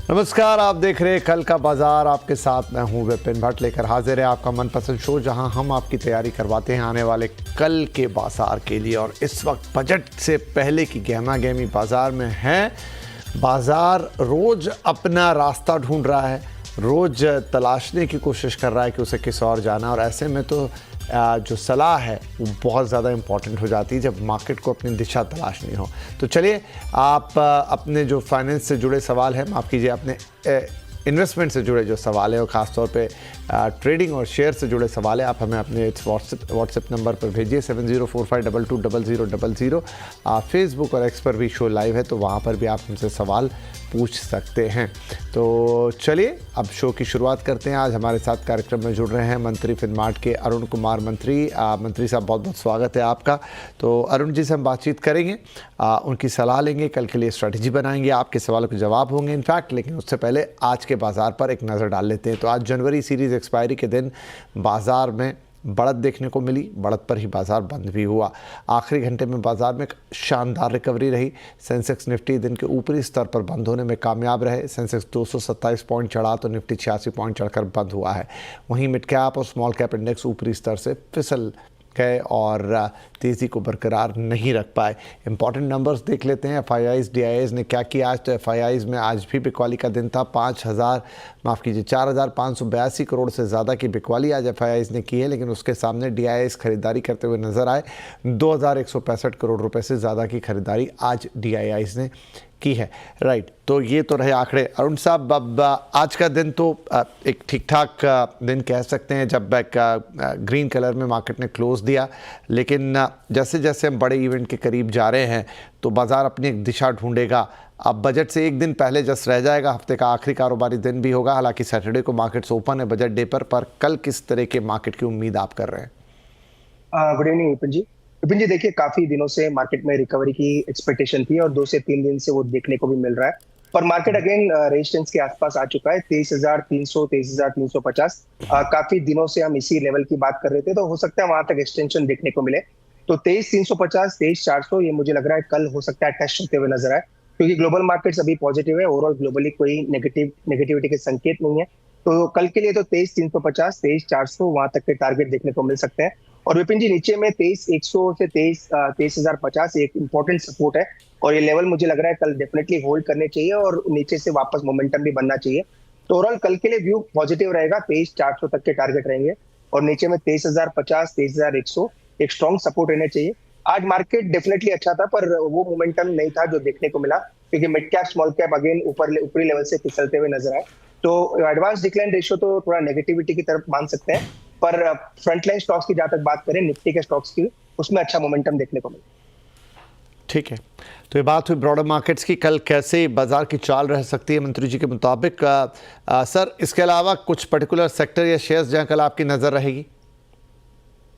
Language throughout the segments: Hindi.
नमस्कार, आप देख रहे हैं कल का बाजार। आपके साथ मैं हूं विपिन भट्ट, लेकर हाजिर है आपका मनपसंद शो, जहां हम आपकी तैयारी करवाते हैं आने वाले कल के बाजार के लिए। और इस वक्त बजट से पहले की गहमा गहमी बाजार में है। बाजार रोज अपना रास्ता ढूंढ रहा है, रोज तलाशने की कोशिश कर रहा है कि उसे किस और जाना। और ऐसे में तो जो सलाह है वो बहुत ज़्यादा इम्पॉर्टेंट हो जाती है जब मार्केट को अपनी दिशा तलाशनी हो। तो चलिए, आप अपने जो फाइनेंस से जुड़े सवाल हैं, माफ़ कीजिए, अपने इन्वेस्टमेंट से जुड़े जो सवाल है और ख़ासतौर पे ट्रेडिंग और शेयर से जुड़े सवाल है, आप हमें अपने व्हाट्सएप नंबर पर भेजिए 7045220000। फेसबुक और एक्स पर भी शो लाइव है, तो वहाँ पर भी आप हमसे सवाल पूछ सकते हैं। तो चलिए अब शो की शुरुआत करते हैं। आज हमारे साथ कार्यक्रम में जुड़ रहे हैं मंत्री फिनमार्ट के अरुण कुमार मंत्री। मंत्री साहब, बहुत बहुत स्वागत है आपका। तो अरुण जी से हम बातचीत करेंगे, उनकी सलाह लेंगे, कल के लिए स्ट्रेटजी बनाएंगे, आपके सवालों के जवाब होंगे इनफैक्ट। लेकिन उससे पहले आज के बाज़ार पर एक नज़र डाल लेते हैं। तो आज जनवरी सीरीज़ एक्सपायरी के दिन बाज़ार में बढ़त देखने को मिली, बढ़त पर ही बाजार बंद भी हुआ। आखिरी घंटे में बाजार में शानदार रिकवरी रही। सेंसेक्स निफ्टी दिन के ऊपरी स्तर पर बंद होने में कामयाब रहे। सेंसेक्स 227 पॉइंट चढ़ा तो निफ्टी 86 पॉइंट चढ़कर बंद हुआ है। वहीं मिड कैप और स्मॉल कैप इंडेक्स ऊपरी स्तर से फिसल गए और तेज़ी को बरकरार नहीं रख पाए। इंपॉर्टेंट नंबर्स देख लेते हैं। FIIs DIIs ने क्या किया आज। तो FIIs में आज भी बिकवाली का दिन था। 4,582 करोड़ से ज़्यादा की बिकवाली आज FIIs ने की है। लेकिन उसके सामने DIIs खरीदारी करते हुए नज़र आए। 2,165 करोड़ रुपए से ज़्यादा की खरीदारी आज DIIs ने की है। राइट, तो ये तो रहे आंकड़े। अरुण साहब, अब आज का दिन तो एक ठीक ठाक दिन कह सकते हैं जब ग्रीन कलर में मार्केट ने क्लोज दिया। लेकिन जैसे जैसे हम बड़े इवेंट के करीब जा रहे हैं तो बाज़ार अपनी एक दिशा ढूंढेगा। अब बजट से एक दिन पहले जस्ट रह जाएगा, हफ्ते का आखिरी कारोबारी दिन भी होगा। हालांकि सैटरडे को मार्केट्स ओपन है बजट डे पर कल किस तरह के मार्केट की उम्मीद आप कर रहे हैं? गुड इवनिंग विपिन जी। विपिन जी, देखिए काफी दिनों से मार्केट में रिकवरी की एक्सपेक्टेशन थी और 2 से 3 दिन से वो देखने को भी मिल रहा है। पर मार्केट अगेन रेजिस्टेंस के आसपास आ चुका है, 23,300 23,350। काफी दिनों से हम इसी लेवल की बात कर रहे थे, तो हो सकता है वहां तक एक्सटेंशन देखने को मिले। तो 23,350 23,400 ये मुझे लग रहा है कल हो सकता है टेस्ट होते हुए नजर आए, क्योंकि ग्लोबल मार्केट्स अभी पॉजिटिव है। ओवरऑल ग्लोबली कोई नेगेटिविटी के संकेत नहीं है। तो कल के लिए तो 23,350 23,400 वहां तक के टारगेट देखने को मिल सकते हैं। और विपिन जी, नीचे में 23,100 से 23,050 एक इंपॉर्टेंट सपोर्ट है, और ये लेवल मुझे लग रहा है कल डेफिनेटली होल्ड करने चाहिए और नीचे से वापस मोमेंटम भी बनना चाहिए। तो ओवरऑल कल के लिए व्यू पॉजिटिव रहेगा। 23,400 तक के टारगेट रहेंगे और नीचे में 23,050 23,100 एक स्ट्रॉन्ग सपोर्ट रहने चाहिए। आज मार्केट डेफिनेटली अच्छा था, पर वो मोमेंटम नहीं था जो देखने को मिला, क्योंकि mid cap small cap again ऊपरी लेवल से फिसलते हुए नजर आए। तो एडवांस डिक्लाइन रेशियो तो थोड़ा नेगेटिविटी की तरफ मान सकते हैं, पर फ्रंटलाइन स्टॉक्स की जहां तक बात करें, निफ्टी के स्टॉक्स की, उसमें अच्छा मोमेंटम देखने को मिला। ठीक है, तो ये बात हुई ब्रॉडर मार्केट्स की। कल कैसे बाजार की चाल रह सकती है मंत्री जी के मुताबिक? सर, इसके अलावा कुछ पर्टिकुलर सेक्टर या शेयर्स जहां कल आपकी नजर रहेगी?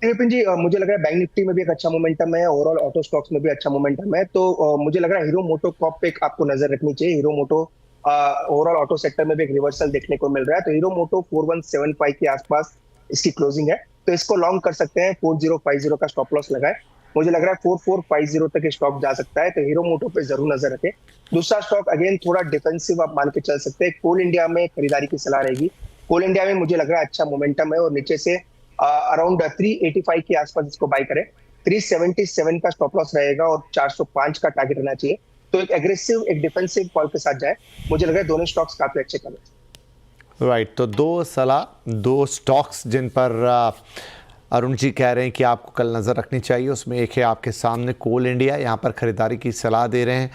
विपिन जी, मुझे लग रहा है बैंक निफ्टी में भी एक अच्छा मोमेंटम है, ओवरऑल ऑटो स्टॉक्स में भी अच्छा मोमेंटम है। तो मुझे लग रहा है हीरो मोटो कॉर्प पे आपको नजर रखनी चाहिए। हीरो मोटो ओवरऑल ऑटो सेक्टर में भी एक रिवर्सल देखने को मिल रहा है। तो हीरो मोटो 4175 के आसपास इसकी क्लोजिंग है, तो इसको लॉन्ग कर सकते हैं। 4050 का स्टॉप लॉस लगाए। मुझे लग रहा है 4450 तक स्टॉक जा सकता है, तो हीरो मोटो पे जरूर नजर रखें। दूसरा स्टॉक अगेन थोड़ा डिफेंसिव आप मान के चल सकते हैं, कोल इंडिया में खरीदारी की सलाह रहेगी। कोल इंडिया में मुझे लग रहा है अच्छा मोमेंटम है और नीचे से अराउंड 385 के आसपास इसको बाय करें। 377 का स्टॉप लॉस रहेगा और 405 का टारगेट रहना चाहिए। तो एक एग्रेसिव एक डिफेंसिव कॉल के साथ जाए। मुझे लग रहा है दोनों स्टॉक्स काफी अच्छे कलर। राइट, तो दो स्टॉक्स जिन पर अरुण जी कह रहे हैं कि आपको कल नज़र रखनी चाहिए, उसमें एक है आपके सामने कोल इंडिया। यहाँ पर ख़रीदारी की सलाह दे रहे हैं,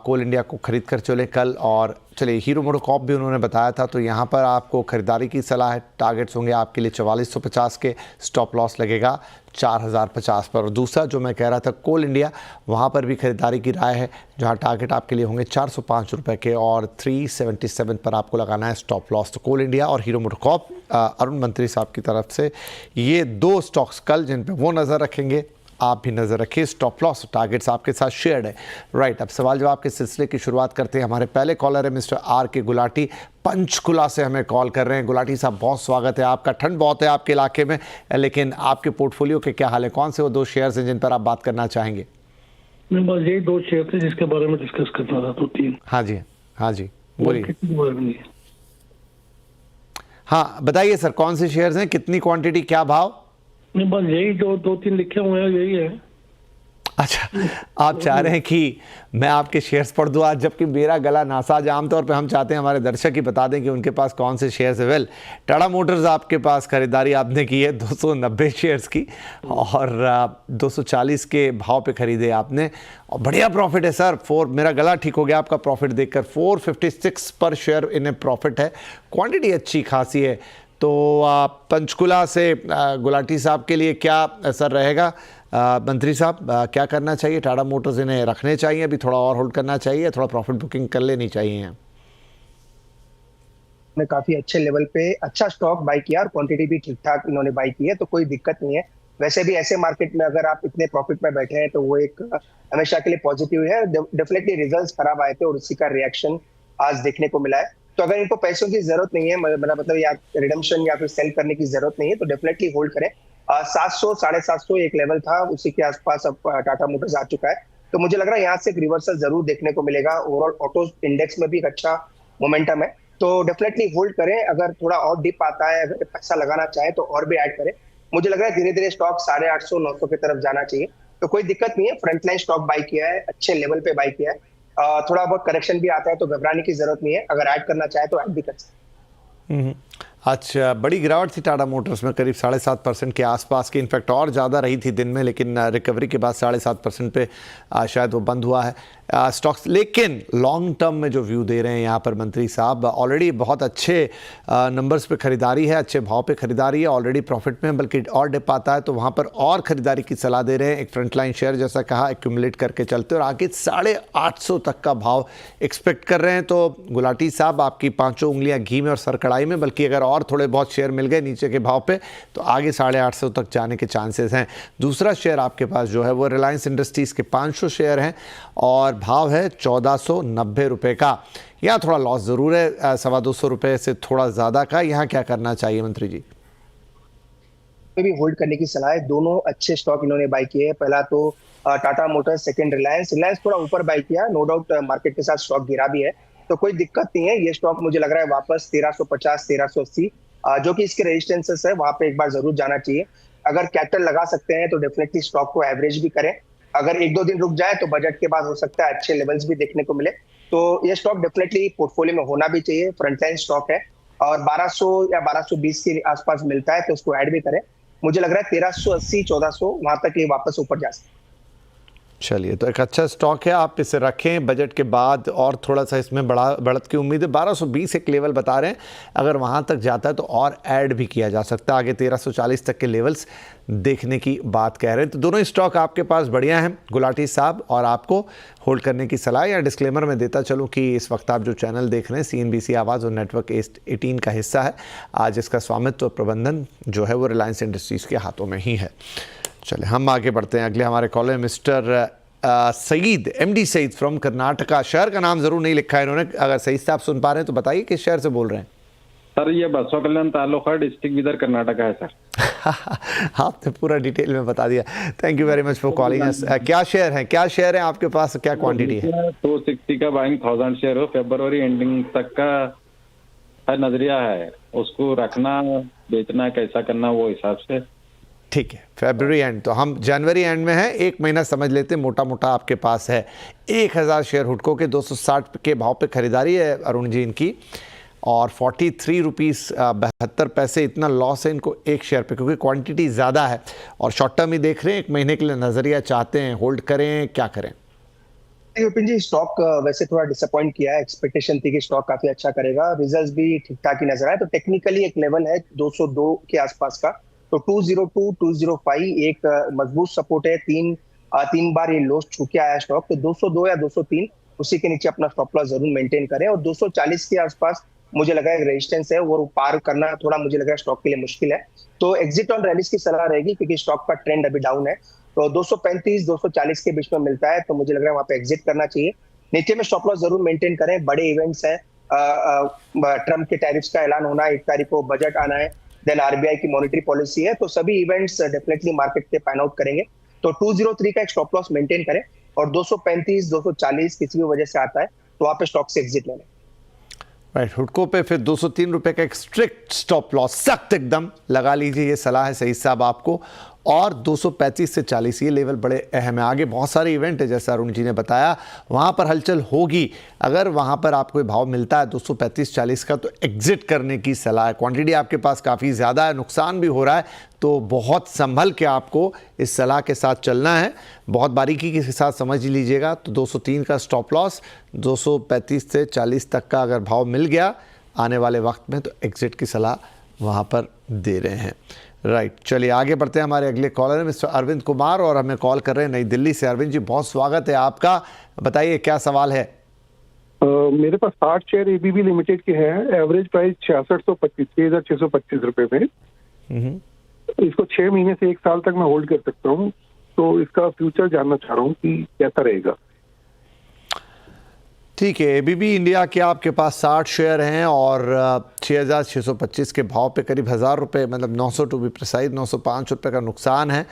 कोल इंडिया को ख़रीद कर चले कल। और चलिए, हीरो मोटो कॉर्प भी उन्होंने बताया था, तो यहाँ पर आपको ख़रीदारी की सलाह है। टारगेट्स होंगे आपके लिए 4450 के, स्टॉप लॉस लगेगा 4050 पर। और दूसरा जो मैं कह रहा था कोल इंडिया, वहाँ पर भी ख़रीदारी की राय है, जहाँ टारगेट आपके लिए होंगे 405 रुपये के और 377 पर आपको लगाना है स्टॉप लॉस। तो कोल इंडिया और हीरो मोटो कॉर्प अरुण मंत्री साहब की तरफ से ये दो स्टॉक्स कल जिन पे वो नज़र रखेंगे, आप भी नज़र रखिए। स्टॉप लॉस टारगेट्स आपके साथ शेयर्ड है। राइट, अब सवाल जवाब के सिलसिले की शुरुआत करते हैं। हमारे पहले कॉलर है मिस्टर R.K. गुलाटी, पंचकुला से हमें कॉल कर रहे हैं। गुलाटी साहब, बहुत स्वागत है आपका। ठंड बहुत है आपके इलाके में, लेकिन आपके पोर्टफोलियो के क्या हाल है? कौन से वो दो शेयर्स हैं जिन पर आप बात करना चाहेंगे? बस यही दो शेयर थे जिसके बारे में डिस्कस करना था। तो तीन। हाँ जी, हाँ जी। बोलिए। हाँ बताइए सर, कौन से शेयर्स हैं, कितनी क्वांटिटी, क्या भाव? नहीं बस यही जो 2-3 लिखे हुए हैं यही है। अच्छा, आप चाह रहे हैं कि मैं आपके शेयर्स पढ़ दूँ आज, जबकि मेरा गला नासाज। आमतौर पे हम चाहते हैं हमारे दर्शक ही बता दें कि उनके पास कौन से शेयर्स है। वेल, टाटा मोटर्स आपके पास खरीदारी आपने की है 290 शेयर्स की, और 240 के भाव पे खरीदे आपने, और बढ़िया प्रॉफिट है सर। मेरा गला ठीक हो गया आपका प्रॉफिट देखकर। 456 पर शेयर इन्हें प्रॉफिट है, क्वांटिटी अच्छी खासी है। तो पंचकुला से गुलाटी साहब के लिए क्या असर रहेगा? मंत्री साहब, क्या करना चाहिए? टाटा मोटर्स इन्हें रखने चाहिए, अभी थोड़ा और होल्ड करना चाहिए, थोड़ा प्रॉफिट बुकिंग कर लेनी चाहिए? ने काफी अच्छे लेवल पे अच्छा स्टॉक बाय किया और क्वांटिटी भी ठीक ठाक इन्होंने बाय की है, तो कोई दिक्कत नहीं है। वैसे भी ऐसे मार्केट में अगर आप इतने प्रॉफिट में बैठे हैं तो वो एक हमेशा के लिए पॉजिटिव है। डेफिनेटली रिजल्ट्स खराब आए थे और उसी का रिएक्शन आज देखने को मिला है। तो अगर इनको पैसों की जरूरत नहीं है, मतलब या रिडम्पशन या फिर सेल करने की जरूरत नहीं है, तो डेफिनेटली होल्ड करें। 700 750 एक लेवल था, उसी के आसपास अब टाटा मोटर्स आ चुका है। तो मुझे लग रहा है यहाँ से एक रिवर्सल जरूर देखने को मिलेगा। ओवरऑल ऑटो इंडेक्स में भी एक अच्छा मोमेंटम है, तो डेफिनेटली होल्ड करें। अगर थोड़ा और डिप आता है, अगर पैसा लगाना चाहे तो और भी ऐड करें। मुझे लग रहा है धीरे धीरे स्टॉक 850 900 की तरफ जाना चाहिए, तो कोई दिक्कत नहीं है। फ्रंटलाइन स्टॉक बाय किया है, अच्छे लेवल पे बाय किया है। थोड़ा बहुत करेक्शन भी आता है तो घबराने की जरूरत नहीं है, अगर ऐड करना चाहे तो ऐड भी कर सकते हैं। अच्छा, बड़ी गिरावट थी टाटा मोटर्स में, करीब 7.5% के आसपास की, इनफैक्ट और ज़्यादा रही थी दिन में, लेकिन रिकवरी के बाद 7.5% पे शायद वो बंद हुआ है स्टॉक्स। लेकिन लॉन्ग टर्म में जो व्यू दे रहे हैं यहाँ पर मंत्री साहब, ऑलरेडी बहुत अच्छे नंबर्स पे खरीदारी है, अच्छे भाव पे खरीदारी है, ऑलरेडी प्रॉफिट में, बल्कि और डिप आता है तो वहाँ पर और खरीदारी की सलाह दे रहे हैं। एक फ्रंटलाइन शेयर जैसा कहा, एक्यूमुलेट करके चलते, और आगे 850 तक का भाव एक्सपेक्ट कर रहे हैं। तो गुलाटी साहब, आपकी पाँचों उंगलियाँ घी में और सर कढ़ाई में, बल्कि अगर और थोड़े बहुत शेयर मिल गए नीचे के भाव पे तो आगे 850 तक जाने के चांसेस हैं। दूसरा शेयर आपके पास जो है वो रिलायंस इंडस्ट्रीज़ के 500 शेयर हैं और भाव है 1490 रुपये का। यहाँ थोड़ा लॉस ज़रूर है, 225 रुपये से थोड़ा ज़्यादा का। यहाँ क्या करना चाहिए मंत्री जी? भी होल्ड करने की सलाह है। दोनों अच्छे स्टॉक इन्होंने बाय किए हैं। पहला तो टाटा मोटर्स, सेकंड रिलायंस थोड़ा ऊपर बाय किया, नो डाउट मार्केट के साथ स्टॉक गिरा भी है, तो कोई दिक्कत नहीं है। ये स्टॉक मुझे लग रहा है वापस 1350 1380 जो कि इसके रेजिस्टेंसेस है, वहां पे एक बार जरूर जाना चाहिए। अगर कैपिटल लगा सकते हैं तो डेफिनेटली स्टॉक को एवरेज भी करें। अगर 1-2 दिन रुक जाए तो बजट के बाद हो सकता है अच्छे लेवल्स भी देखने को मिले, तो ये स्टॉक डेफिनेटली पोर्टफोलियो में होना भी चाहिए। फ्रंटलाइन स्टॉक है और 1200 या 1220 के आसपास मिलता है तो उसको ऐड भी करें। मुझे लग रहा है 1380 1400 वहां तक ये वापस ऊपर जा सकते। चलिए, तो एक अच्छा स्टॉक है, आप इसे रखें। बजट के बाद और थोड़ा सा इसमें बढ़त की उम्मीद है। 1220 एक लेवल बता रहे हैं, अगर वहाँ तक जाता है तो और ऐड भी किया जा सकता है। आगे 1340 तक के लेवल्स देखने की बात कह रहे हैं। तो दोनों स्टॉक आपके पास बढ़िया हैं गुलाटी साहब, और आपको होल्ड करने की सलाह। या डिस्क्लेमर में देता चलूँ कि इस वक्त आप जो चैनल देख रहे हैं CNBC आवाज़ और नेटवर्क 18 का हिस्सा है। आज इसका स्वामित्व प्रबंधन जो है वो रिलायंस इंडस्ट्रीज़ के हाथों में ही है। चले हम आगे बढ़ते हैं। अगले हमारे caller mister Saeed, MD Saeed from Karnataka. शहर का नाम ज़रूर नहीं लिखा है इन्होंने, अगर सही से आप सुन पा रहे हैं तो बताइए किस शहर से बोल रहे हैं? सर ये बसवा कल्याण तालुका, डिस्ट्रिक्ट बिदर, कर्नाटका है सर। आपने पूरा डिटेल में बता दिया। Thank you very much for calling us. क्या शेयर है आपके पास, क्या क्वांटिटी है? 260 का बाइंग 1000 शेयर हो, फरवरी एंडिंग तक का नजरिया है, उसको रखना बेचना कैसा करना वो हिसाब से। ठीक है, फरवरी एंड, तो हम जनवरी एंड में हैं, एक महीना समझ लेते हैं मोटा मोटा आपके पास है। 1000 शेयर हुडको के 260 के भाव पे खरीदारी है अरुण जी इनकी, और 43 रुपीज़ 72 पैसे इतना लॉस है इनको एक शेयर पे, क्योंकि क्वांटिटी ज़्यादा है और शॉर्ट टर्म ही देख रहे हैं, एक महीने के लिए नज़रिया चाहते हैं, होल्ड करें, क्या करें? विपिन जी, स्टॉक वैसे थोड़ा डिसअपॉइंट किया है। एक्सपेक्टेशन थी कि स्टॉक काफी अच्छा करेगा, रिजल्ट्स भी ठीक ठाक ही नजर आए। तो टेक्निकली एक लेवल है 202 के आसपास का, तो 202 205 एक मजबूत सपोर्ट है। तीन बार ये लो छू के आया स्टॉक, तो 202 या 203 उसी के नीचे अपना स्टॉप लॉस जरूर मेंटेन करें। और 240 के आसपास मुझे लगा है रेजिस्टेंस है, वो पार करना थोड़ा मुझे लग रहा है स्टॉक के लिए मुश्किल है, तो एग्जिट ऑन रैलीज की सलाह रहेगी, क्योंकि स्टॉक का ट्रेंड अभी डाउन है। तो 235 240 के बीच में मिलता है तो मुझे लग रहा है वहां पे एग्जिट करना चाहिए। नीचे में स्टॉप लॉस जरूर मेंटेन करें। बड़े इवेंट्स हैं, ट्रम्प के टैरिफ्स का ऐलान होना है, 1 तारीख को बजट आना है, देन RBI की मॉनेटरी पॉलिसी है, तो सभी इवेंट्स डेफिनेटली मार्केट के पैन आउट करेंगे। तो 203 का एक स्टॉप लॉस मेंटेन करें, और 235 240 किसी भी वजह से आता है तो वहां पे स्टॉक से एग्जिट ले लें। राइट, हुडको पे फिर 203 रुपए का एक स्ट्रिक्ट स्टॉप लॉस सख्त एकदम लगा लीजिए, ये सलाह है सही साहब आपको। और 235 से 40 ये लेवल बड़े अहम है। आगे बहुत सारे इवेंट है जैसा अरुण जी ने बताया, वहाँ पर हलचल होगी। अगर वहाँ पर आपको भाव मिलता है 235-40 का तो एग्जिट करने की सलाह है। क्वांटिटी आपके पास काफ़ी ज़्यादा है, नुकसान भी हो रहा है, तो बहुत संभल के आपको इस सलाह के साथ चलना है, बहुत बारीकी के साथ समझ लीजिएगा। तो 203 का स्टॉप लॉस, 235 से 40 तक का अगर भाव मिल गया आने वाले वक्त में तो एग्जिट की सलाह वहाँ पर दे रहे हैं। राइट, चलिए आगे बढ़ते हैं। हमारे अगले कॉलर हैं मिस्टर अरविंद कुमार और हमें कॉल कर रहे हैं नई दिल्ली से। अरविंद जी, बहुत स्वागत है आपका, बताइए क्या सवाल है। मेरे पास 60 शेयर एबीबी लिमिटेड के हैं, एवरेज प्राइस 6625 रुपए में। इसको 6 महीने से 1 साल तक मैं होल्ड कर सकता हूँ, तो इसका फ्यूचर जानना चाह रहा हूँ कि कैसा रहेगा। ठीक है, एबीबी इंडिया के आपके पास 60 शेयर हैं और 6625 के भाव पे करीब 1000 रुपये, मतलब 900 टू बी प्रिसाइज 905 रुपये का नुकसान है।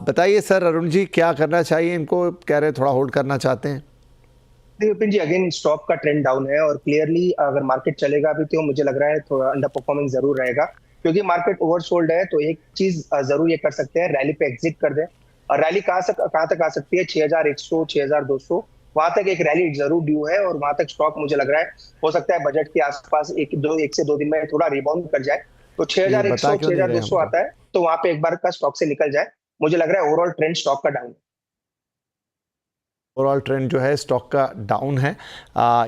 बताइए सर अरुण जी, क्या करना चाहिए इनको? कह रहे थोड़ा होल्ड करना चाहते हैं। देखिए विपिन जी, अगेन स्टॉक का ट्रेंड डाउन है और क्लियरली अगर मार्केट चलेगा भी तो मुझे लग रहा है थोड़ा अंडर परफॉर्मेंस जरूर रहेगा, क्योंकि मार्केट ओवरसोल्ड है। तो एक चीज जरूर ये कर सकते हैं, रैली पे एग्जिट कर दें। और रैली कहाँ तक आ सकती है? 6100, 6200, वहां तक एक रैली जरूर ड्यू है और वहां तक स्टॉक मुझे लग रहा है हो सकता है बजट के आसपास 1 से 2 दिन में थोड़ा रिबाउंड कर जाए। तो 6100, 6200 आता है तो वहां पे एक बार का स्टॉक से निकल जाए। मुझे लग रहा है ओवरऑल ट्रेंड स्टॉक का डाउन है। ओवरऑल ट्रेंड जो है स्टॉक का डाउन है,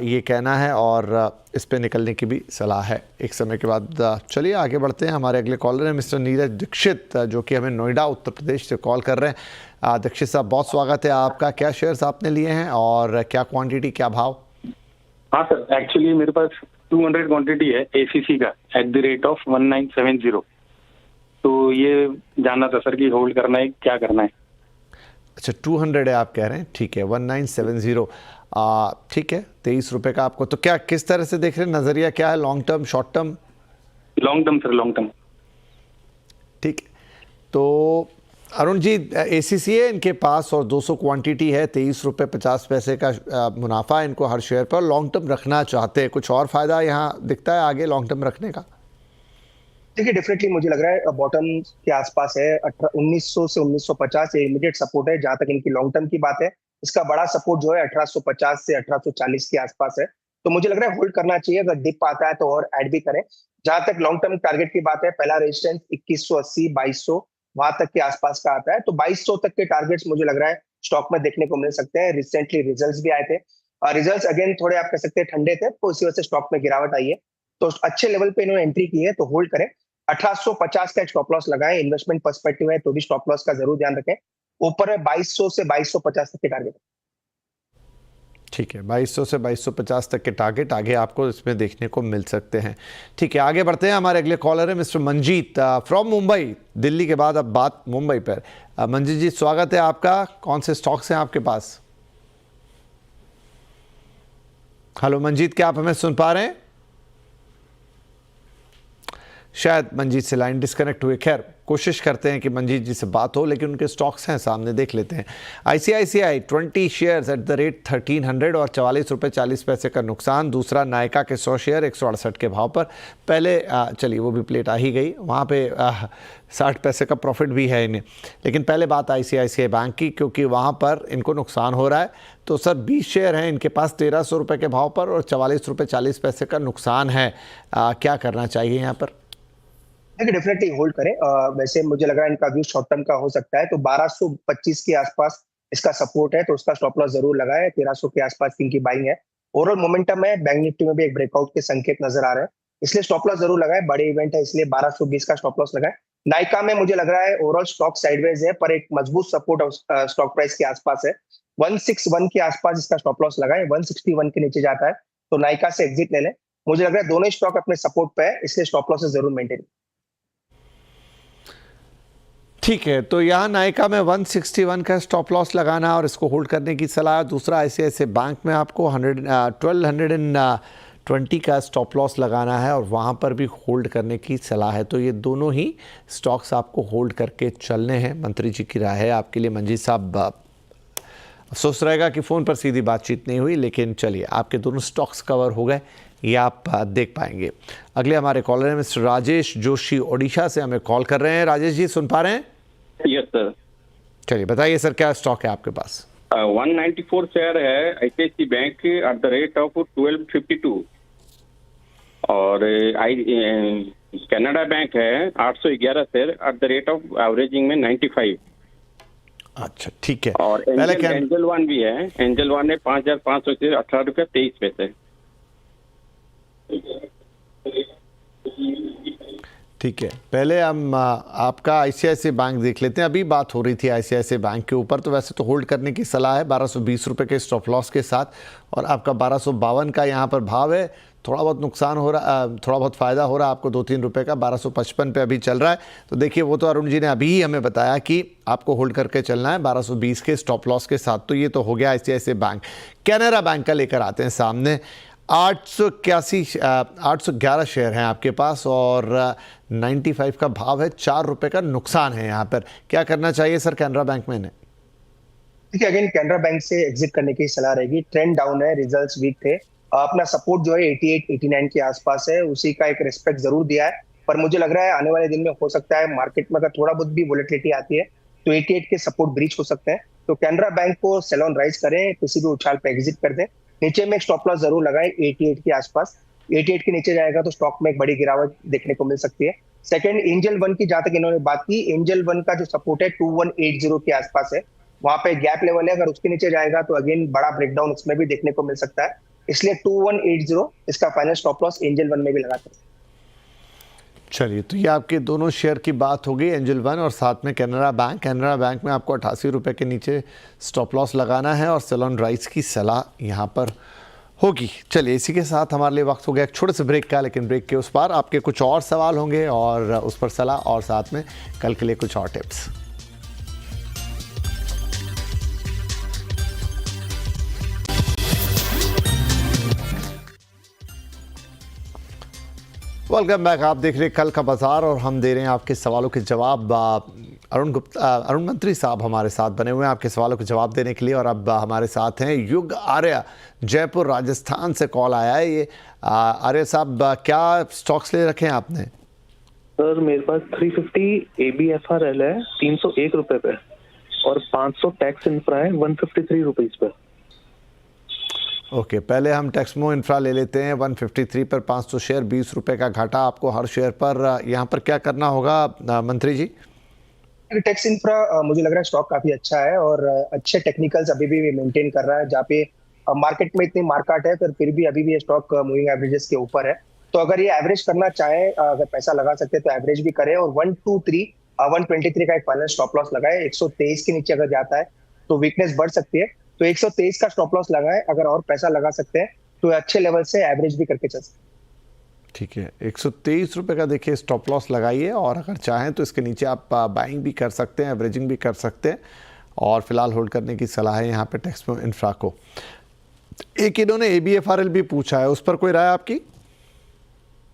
ये कहना है, और इस पे निकलने की भी सलाह है एक समय के बाद। चलिए आगे बढ़ते हैं। हमारे अगले कॉलर हैं मिस्टर नीरज दीक्षित, जो कि हमें नोएडा उत्तर प्रदेश से कॉल कर रहे हैं। दीक्षित साहब, बहुत स्वागत है आपका। क्या शेयर्स आपने लिए हैं और क्या क्वांटिटी, क्या भाव? हाँ सर, एक्चुअली मेरे पास 200 क्वांटिटी है एसीसी का @1970। तो ये जानना था सर कि होल्ड करना है क्या करना है। अच्छा, 200 है आप कह रहे हैं, ठीक है। 1970, ठीक है, 23 रुपये का आपको। तो क्या किस तरह से देख रहे हैं, नज़रिया क्या है, long term, short term? Long term sir, long term. ठीक है, तो अरुण जी एसीसी है इनके पास और 200 क्वांटिटी है, 23 रुपये 50 पैसे का मुनाफा इनको हर शेयर पर। लॉन्ग टर्म रखना चाहते हैं, कुछ और फ़ायदा यहाँ दिखता है आगे लॉन्ग टर्म रखने का? देखिए डेफिनेटली मुझे लग रहा है बॉटम के आसपास है। 1900 से 1950 इमीडिएट सपोर्ट है जहां तक इनकी लॉन्ग टर्म की बात है। इसका बड़ा सपोर्ट जो है 1850 से 1840 के आसपास है। तो मुझे लग रहा है होल्ड करना चाहिए, अगर डिप आता है तो और ऐड भी करें। जहां तक लॉन्ग टर्म टारगेट की बात है, पहला रेजिस्टेंस 2180, 2200 वहां तक के आसपास का आता है। तो 2200 तक के टारगेट्स मुझे लग रहा है स्टॉक में देखने को मिल सकते हैं। रिसेंटली रिजल्ट्स भी आए थे, रिजल्ट्स अगेन थोड़े आप कह सकते हैं ठंडे थे, तो इसी वजह से स्टॉक में गिरावट आई है। तो अच्छे लेवल पे इन्होंने एंट्री की है, तो होल्ड करें। 1850 का स्टॉप लॉस लगाएं। इन्वेस्टमेंट पर्सपेक्टिव है तो भी स्टॉप लॉस का जरूर ध्यान रखें। ऊपर है 2200 से 2250 तक के टारगेट। ठीक है, 2200 से 2250 तक के टारगेट आगे आपको इसमें देखने को मिल सकते हैं। ठीक है, आगे बढ़ते हैं। हमारे अगले कॉलर है मिस्टर मंजीत फ्रॉम मुंबई। दिल्ली के बाद अब बात मुंबई पर। मंजीत जी, स्वागत है आपका। कौन से स्टॉक्स हैं आपके पास? हेलो मंजीत, क्या आप हमें सुन पा रहे हैं? शायद मंजीत से लाइन डिस्कनेक्ट हुई। खैर, कोशिश करते हैं कि मंजीत जी से बात हो, लेकिन उनके स्टॉक्स हैं सामने, देख लेते हैं। आईसीआईसीआई 20 शेयर्स @1300 और 44 रुपये 40 पैसे का नुकसान। दूसरा नायका के 100 शेयर 168 के भाव पर। पहले चलिए वो भी प्लेट आ ही गई, वहाँ पे 60 पैसे का प्रॉफिट भी है इन्हें। लेकिन पहले बात आईसीआईसीआई बैंक की, क्योंकि वहाँ पर इनको नुकसान हो रहा है। तो सर 20 शेयर हैं इनके पास 1300 रुपये के भाव पर और 44 रुपये 40 पैसे का नुकसान है। क्या करना चाहिए यहाँ पर? देखिए डेफिनेटली होल्ड करें। वैसे मुझे लग रहा है इनका व्यू शॉर्ट टर्म का हो सकता है, तो 1225 के आसपास इसका सपोर्ट है, तो उसका स्टॉप लॉस जरूर लगाए। 1300 के आसपास इनकी बाइंग है। ओवरऑल मोमेंटम है, बैंक निफ्टी में भी एक ब्रेकआउट के संकेत नजर आ रहे हैं, इसलिए स्टॉप लॉस जरूर लगाए। बड़े इवेंट है इसलिए 1220 का स्टॉप लॉस लगाए। नाइका में मुझे लग रहा है ओवरऑल स्टॉक साइडवेज है, पर एक मजबूत सपोर्ट स्टॉक प्राइस के आसपास है। 161 के आसपास इसका स्टॉप लॉस लगाए। 161 के नीचे जाता है तो नाइका से एग्जिट ले लें। मुझे लग रहा है दोनों स्टॉक अपने सपोर्ट पे है, इसलिए स्टॉप लॉस जरूर मेंटेन। ठीक है, तो यहाँ नायका में 161 का स्टॉप लॉस लगाना और इसको होल्ड करने की सलाह। दूसरा आईसीआईसीआई बैंक में आपको 1220 का स्टॉप लॉस लगाना है और वहाँ पर भी होल्ड करने की सलाह है। तो ये दोनों ही स्टॉक्स आपको होल्ड करके चलने हैं। मंत्री जी की राय है आपके लिए मंजीत साहब। अफसोस रहेगा कि फ़ोन पर सीधी बातचीत नहीं हुई, लेकिन चलिए आपके दोनों स्टॉक्स कवर हो गए, ये आप देख पाएंगे। अगले हमारे कॉलर हैं मिस्टर राजेश जोशी, ओडिशा से हमें कॉल कर रहे हैं। राजेश जी सुन पा रहे हैं? Yes sir. चलिए बताइए सर, क्या स्टॉक है आपके पास? 194 शेयर है ICICI bank at the rate of 1252 और कनाडा बैंक है 811 share at the rate of averaging में 95। अच्छा ठीक है। और एंजल वन भी है, एंजल वन है 5500 शेयर 18 रुपये 23 पैसे। ठीक है, पहले हम आपका आईसीआईसी बैंक देख लेते हैं। अभी बात हो रही थी आईसीआईसी बैंक के ऊपर, तो वैसे तो होल्ड करने की सलाह है 1220 रुपये के स्टॉप लॉस के साथ, और आपका 1252 का यहाँ पर भाव है। थोड़ा बहुत नुकसान हो रहा, थोड़ा बहुत फ़ायदा हो रहा है आपको 2-3 रुपये का। 1255 पे अभी चल रहा है। तो देखिए, वो तो अरुण जी ने अभी ही हमें बताया कि आपको होल्ड करके चलना है 1220 के स्टॉप लॉस के साथ। तो ये तो हो गया आईसीआईसी बैंक। कैनरा बैंक का लेकर आते हैं सामने। 811 शेयर हैं आपके पास और 95 का भाव है, 4 रुपये का नुकसान है यहाँ पर। क्या करना चाहिए सर कैनरा बैंक में? देखिए, अगेन कैनरा बैंक से एग्जिट करने की सलाह रहेगी। ट्रेंड डाउन है, रिजल्ट्स वीक थे। अपना सपोर्ट जो है 88-89 के आसपास है, उसी का एक रिस्पेक्ट जरूर दिया है। पर मुझे लग रहा है आने वाले दिन में हो सकता है मार्केट में अगर थोड़ा बहुत भी वोलेटिलिटी आती है तो 88 के सपोर्ट ब्रीच हो सकते हैं। तो कैनरा बैंक को सेल ऑन राइज करें, किसी भी उछाल पे एग्जिट कर दें। नीचे में एक स्टॉप लॉस जरूर लगाएं 88 के आसपास। 88 के नीचे जाएगा तो स्टॉक में एक बड़ी गिरावट देखने को मिल सकती है। सेकंड, एंजल वन की जहां तक इन्होंने बात की, एंजल वन का जो सपोर्ट है 2180 के आसपास है, वहां पे गैप लेवल है। अगर उसके नीचे जाएगा तो अगेन बड़ा ब्रेकडाउन उसमें भी देखने को मिल सकता है। इसलिए 2180 इसका final stop loss angel one में भी लगाते हैं। चलिए, तो ये आपके दोनों शेयर की बात हो गई, एंजल वन और साथ में कैनरा बैंक। कैनरा बैंक में आपको 88 रुपये के नीचे स्टॉप लॉस लगाना है और सेल ऑन राइज की सलाह यहाँ पर होगी। चलिए, इसी के साथ हमारे लिए वक्त हो गया एक छोटे से ब्रेक का, लेकिन ब्रेक के उस पार आपके कुछ और सवाल होंगे और उस पर सलाह, और साथ में कल के लिए कुछ और टिप्स। Welcome back. आप देख रहे हैं कल का बाजार और हम दे रहे हैं आपके सवालों के जवाब। अरुण मंत्री साहब हमारे साथ बने हुए हैं आपके सवालों के जवाब देने के लिए। और अब हमारे साथ हैं युग आर्य, जयपुर राजस्थान से कॉल आया है। ये आर्य साहब, क्या स्टॉक्स ले रखे हैं आपने? सर मेरे पास 350 ABFRL है 301 रुपये पे, और 500 टैक्स इंफ्रा है 153 रुपीज़ पे। ओके, पहले हम टेक्समो इंफ्रा ले लेते हैं 153 पर 500 शेयर, 20 रुपये का घाटा आपको हर शेयर पर। यहाँ पर क्या करना होगा मंत्री जी? टेक्स इंफ्रा मुझे लग रहा है स्टॉक काफी अच्छा है और अच्छे टेक्निकल्स अभी भी मेंटेन कर रहा है, जहाँ पे मार्केट में इतनी मार्केट है फिर भी अभी भी ये स्टॉक मूविंग एवरेजेस के ऊपर है। तो अगर ये एवरेज करना चाहे, अगर पैसा लगा सकते हैं तो एवरेज भी करे और 123 का एक फाइनल स्टॉप लॉस लगाए। 123 के नीचे अगर जाता है तो वीकनेस बढ़ सकती है, तो 123 का स्टॉप लॉस लगाए। अगर और पैसा लगा सकते हैं तो अच्छे लेवल से एवरेज भी करके चल सकते हैं। ठीक है, 123 रुपये का देखिए स्टॉप लॉस लगाइए, और अगर चाहें तो इसके नीचे आप बाइंग भी कर सकते हैं, एवरेजिंग भी कर सकते हैं, और फिलहाल होल्ड करने की सलाह है यहाँ पे टेक्समो इंफ्रा को। एक इन्होंने ABFRL भी पूछा है, उस पर कोई राय आपकी?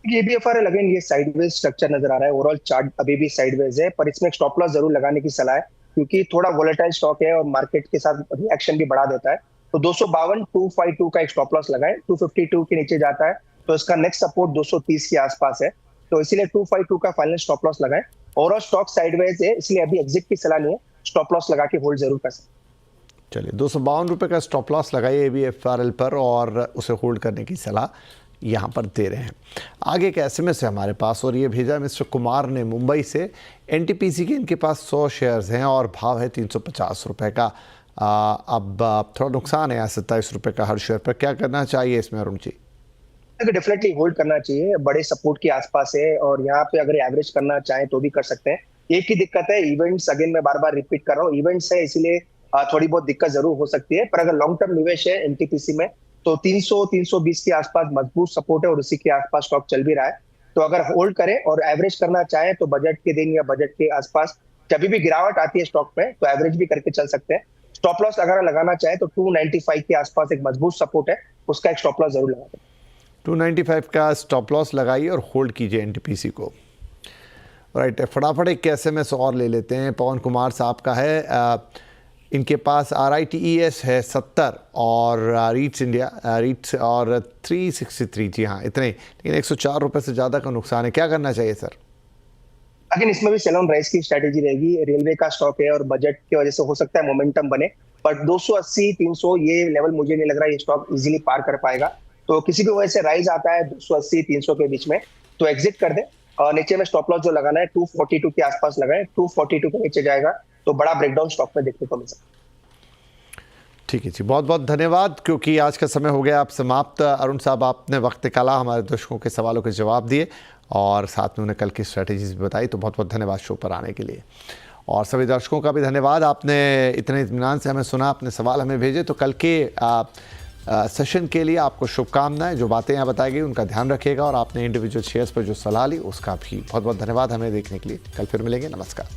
ABFRL अगेन ये साइडवेज स्ट्रक्चर नजर आ रहा है, ओवरऑल चार्ट अभी भी साइडवेज है, पर इसमें स्टॉप लॉस जरूर लगाने की सलाह है क्योंकि थोड़ा वोलेटाइल स्टॉक है और मार्केट के साथ रिएक्शन भी बढ़ा देता है। तो 252 का एक स्टॉप लॉस लगाए। 252 के नीचे जाता है तो इसका नेक्स्ट सपोर्ट 230 के आसपास है, तो इसीलिए 252 का फाइनल स्टॉप लॉस लगाए। ओवरऑल स्टॉक साइडवेज है, इसलिए अभी एग्जिट की सलाह नहीं है, स्टॉप लॉस लगा के होल्ड जरूर कर सकते। चलिए, 252 रुपये का स्टॉप लॉस लगाइए ABFRL पर और उसे होल्ड करने की सलाह यहाँ पर दे रहे हैं। आगे एक SMS है हमारे पास और ये भेजा मिस्टर कुमार ने मुंबई से। NTPC के इनके पास 100 शेयर्स हैं और भाव है 350 रुपये का। अब थोड़ा नुकसान है 27 रुपये का हर शेयर पर। क्या करना चाहिए इसमें अरुण जी? डेफिनेटली होल्ड करना चाहिए, बड़े सपोर्ट के आसपास है और यहाँ पे अगर एवरेज करना चाहें तो भी कर सकते हैं। एक ही दिक्कत है, इवेंट्स, अगेन मैं बार बार रिपीट कर रहा हूँ, इवेंट्स है इसीलिए थोड़ी बहुत दिक्कत जरूर हो सकती है। पर अगर लॉन्ग टर्म निवेश है NTPC में तो 300-320 के आसपास मजबूत सपोर्ट है और उसी के आसपास स्टॉक चल भी रहा है। तो अगर होल्ड करें और एवरेज करना चाहें तो बजट के दिन या बजट के आसपास जब भी गिरावट आती है स्टॉक में तो एवरेज भी करके चल सकते हैं। स्टॉप लॉस अगर लगाना चाहे तो 295 के आसपास एक मजबूत सपोर्ट है, उसका एक स्टॉप लॉस जरूर लगा दें। 295 का स्टॉप लॉस लगाइए और होल्ड कीजिए NTPC को। राइट, फटाफट एक SMS और ले लेते हैं। पवन कुमार साहब का है। इनके पास RITES है 70 और रीट्स इंडिया रीट्स और 363, जी हाँ इतने, लेकिन 104 रुपये से ज़्यादा का नुकसान है। क्या करना चाहिए सर? अगेन इसमें भी सेल ऑन राइज की स्ट्रैटेजी रहेगी। रेलवे का स्टॉक है और बजट की वजह से हो सकता है मोमेंटम बने, बट 280-300 ये लेवल मुझे नहीं लग रहा है ये स्टॉक इजीली पार कर पाएगा। तो किसी भी वजह से राइज आता है 280-300 के बीच में तो एग्जिट कर दे, और नीचे में स्टॉप लॉस जो लगाना है 242 के आसपास लगाए। 242 के नीचे जाएगा तो बड़ा ब्रेकडाउन स्टॉक में देखने को मिल सकता है। ठीक है जी, बहुत बहुत धन्यवाद, क्योंकि आज का समय हो गया आप समाप्त। अरुण साहब, आपने वक्त निकाला, हमारे दर्शकों के सवालों के जवाब दिए और साथ में उन्हें कल की स्ट्रैटेजीज भी बताई, तो बहुत बहुत धन्यवाद शो पर आने के लिए। और सभी दर्शकों का भी धन्यवाद, आपने इतने इत्मीनान से हमें सुना, अपने सवाल हमें भेजे। तो कल के सेशन के लिए आपको शुभकामनाएं। जो बातें यहाँ बताई गई उनका ध्यान रखिएगा, और आपने इंडिविजुअल शेयर्स पर जो सलाह ली उसका भी बहुत बहुत धन्यवाद हमें देखने के लिए। कल फिर मिलेंगे, नमस्कार।